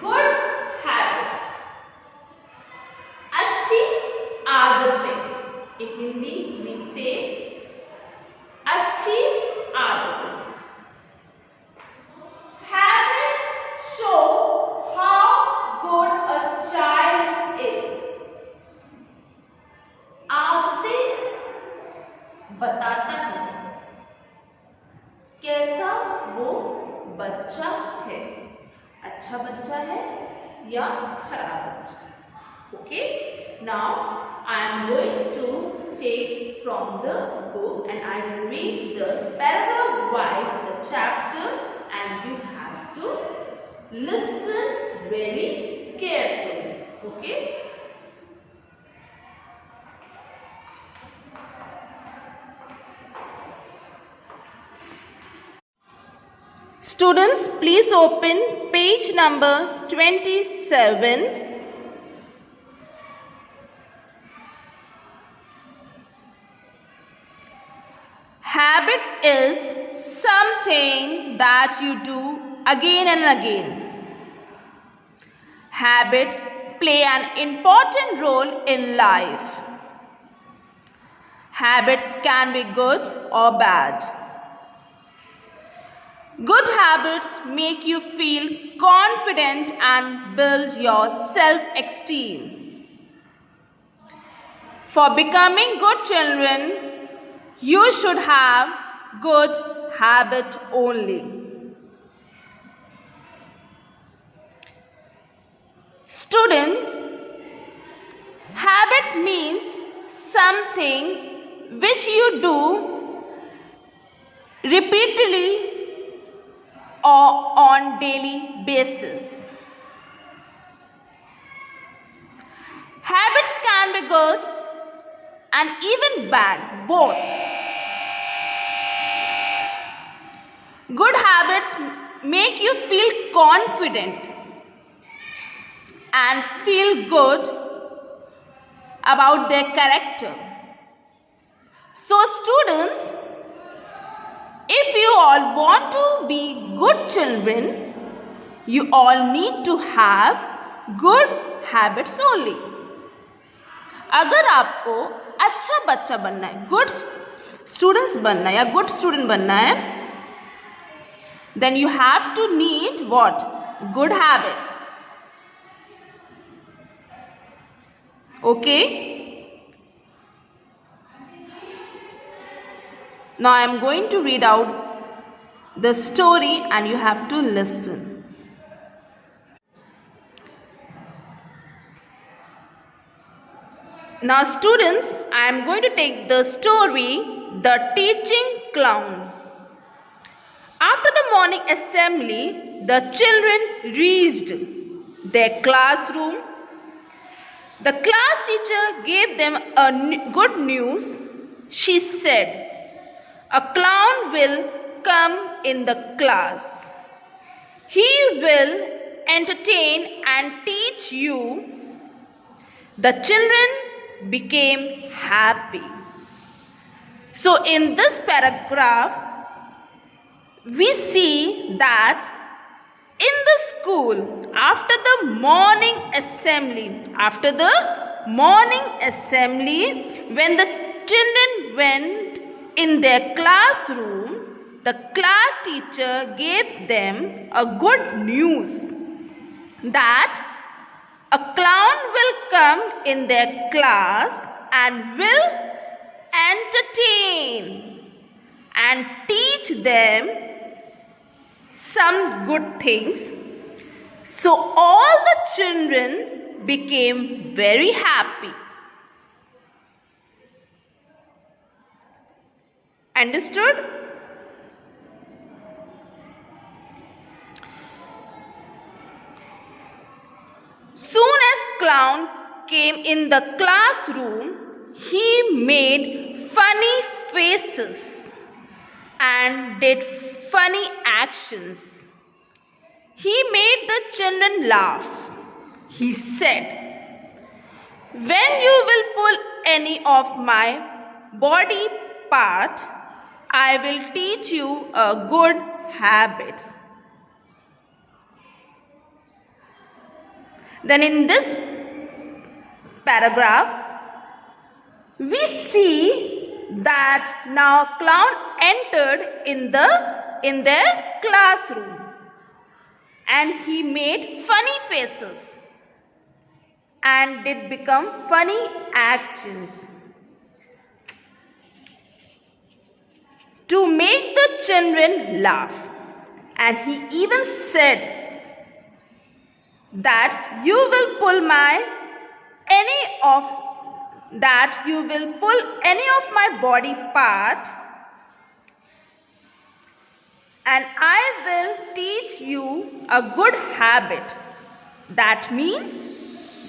Good habits, अच्छी आदतें. In Hindi we say अच्छी आदतें. Habits show how good a child is. आदतें बताता है कैसा वो बच्चा है, अच्छा बच्चा है या खराब बच्चा. Okay, now I am going to take from the book and I will read the paragraph wise the chapter and you have to listen very carefully. Okay. Students, please open page number 27. Habit is something that you do again and again. Habits play an important role in life. Habits can be good or bad. Good habits make you feel confident and build your self-esteem. For becoming good children, you should have good habit only. Students, habit means something which you do repeatedly or on daily basis. Habits can be good and even bad, both. Good habits make you feel confident and feel good about their character. So students, if you all want to be good children, you all need to have good habits only. अगर आपको अच्छा बच्चा बनना है, good students बनना है या good student बनना है, then you have to need what? Good habits. Okay? Now I am going to read out the story and you have to listen. Now students, I am going to take the story, The Teaching Clown. After the morning assembly, the children reached their classroom. The class teacher gave them good news. She said, "A clown will come in the class. He will entertain and teach you." The children became happy. So in this paragraph, we see that in the school, after the morning assembly, when the children went in their classroom, the class teacher gave them a good news that a clown will come in their class and will entertain and teach them some good things. So all the children became very happy. Understood? Soon as clown came in the classroom, he made funny faces and did funny actions. He made the children laugh. He said, "When you will pull any of my body part, I will teach you a good habits." Then in this paragraph, we see that now clown entered in their classroom and he made funny faces and did become funny actions to make the children laugh. And he even said that you will pull any of my body part, and I will teach you a good habit. That means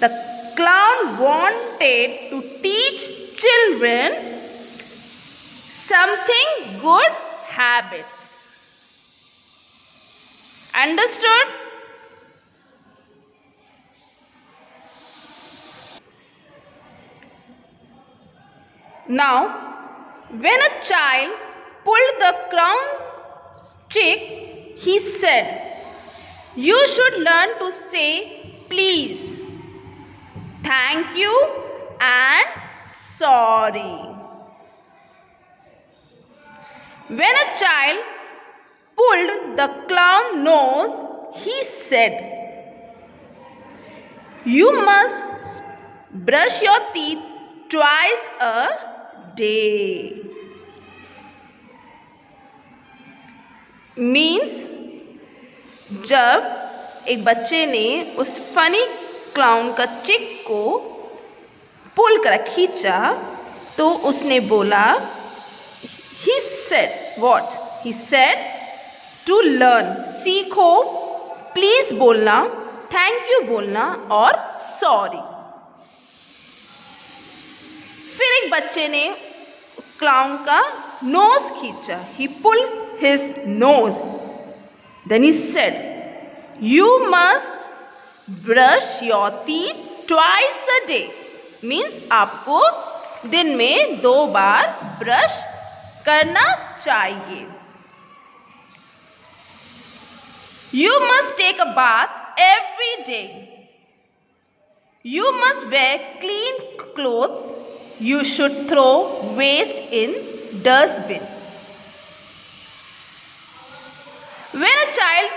the clown wanted to teach children something good habits. Understood? Now, when a child pulled the clown's cheek, he said, "You should learn to say please, thank you and sorry." When a child pulled the clown's nose, he said, "You must brush your teeth twice a day." Means जब एक बच्चे ने उस funny clown का चिक को पुल कर खींचा तो उसने बोला, he said what? He said to learn, सीखो, प्लीज बोलना, थैंक यू बोलना और सॉरी। फिर एक बच्चे ने क्लाउन का नोज खींचा, he pulled his nose. Then he said, "You must brush your teeth twice a day." Means आपको दिन में 2 बार ब्रश करना चाहिए। You must take a bath every day. You must wear clean clothes. You should throw waste in dustbin. When a child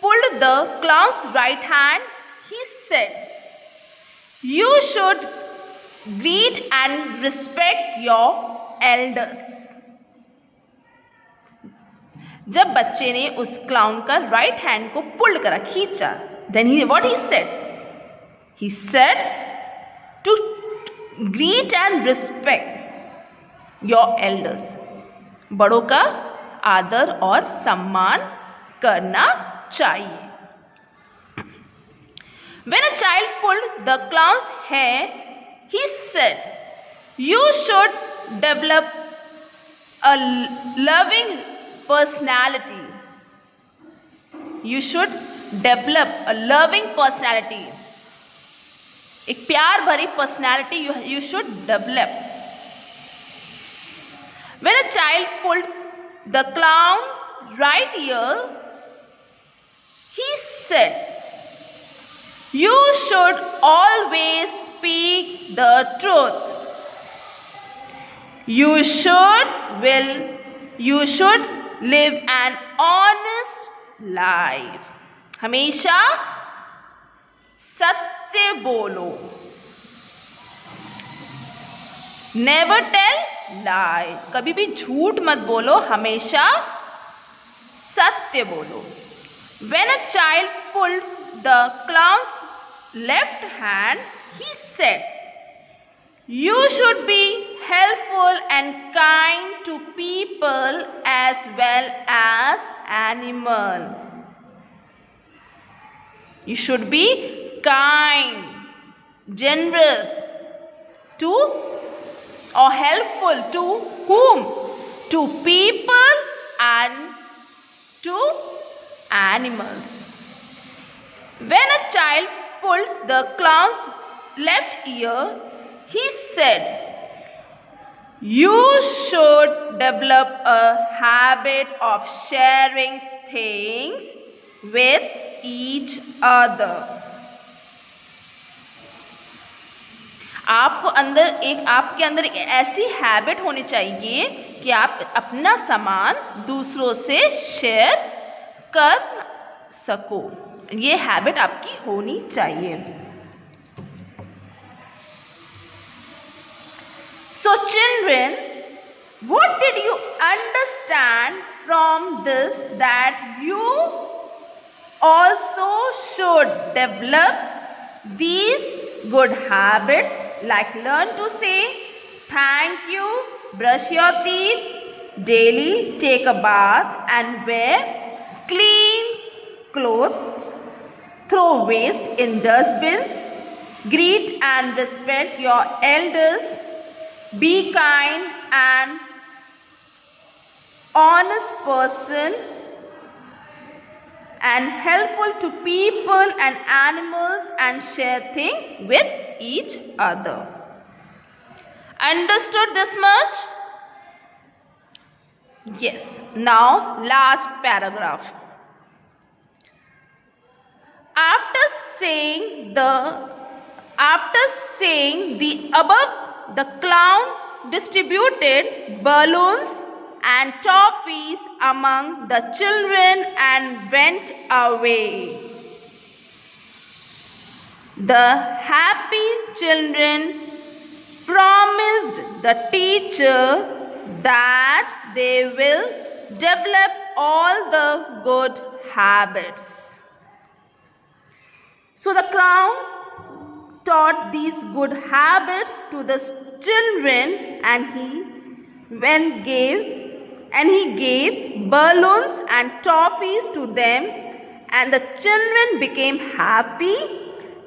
pulled the clown's right hand, he said, "You should greet and respect your elders." जब बच्चे ने उस clown का right hand को पुल कर खींचा, then what he said to greet and respect your elders. बड़ों का आदर और सम्मान करना चाहिए। When a child pulled the clown's hair, he said, "You should develop a loving personality." You should develop a loving personality. एक प्यार भरी personality you should develop. When a child pulls the clown's right ear, he said, "You should always speak the truth. You should live an honest life." हमेशा सत्य बोलो। Never tell लाई, कभी भी झूठ मत बोलो, हमेशा सत्य बोलो। When a child pulls the clown's left hand, he said, "You should be helpful and kind to people as well as animals." You should be kind, generous to or helpful to whom? To people and to animals. When a child pulls the clown's left ear, he said, "You should develop a habit of sharing things with each other." आपके अंदर एक ऐसी habit होनी चाहिए कि आप अपना सामान दूसरों से शेयर कर सको। ये हैबिट आपकी होनी चाहिए। So children, what did you understand from this that you also should develop these good habits, like learn to say thank you, brush your teeth daily, take a bath and wear clean clothes, throw waste in dustbins, greet and respect your elders, be kind and honest person and helpful to people and animals and share things with each other. Understood this much? Yes. Now last paragraph. After saying the above, the clown distributed balloons and toffees among the children and went away. The happy children promised the teacher that they will develop all the good habits. So the clown taught these good habits to the children, and he gave balloons and toffees to them, and the children became happy,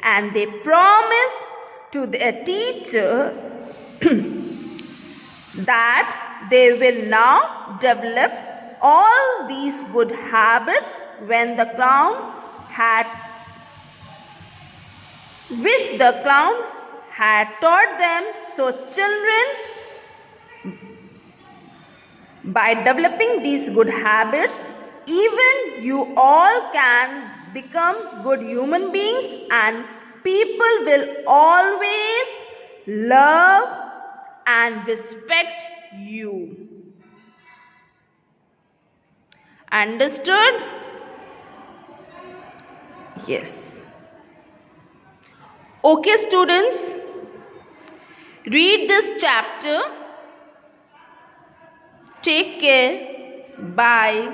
and they promised to their teacher that they will now develop all these good habits which the clown had taught them. So children, by developing these good habits, even you all can become good human beings, and people will always love and respect you. Understood? Yes. Okay, students, read this chapter. Take care. Bye.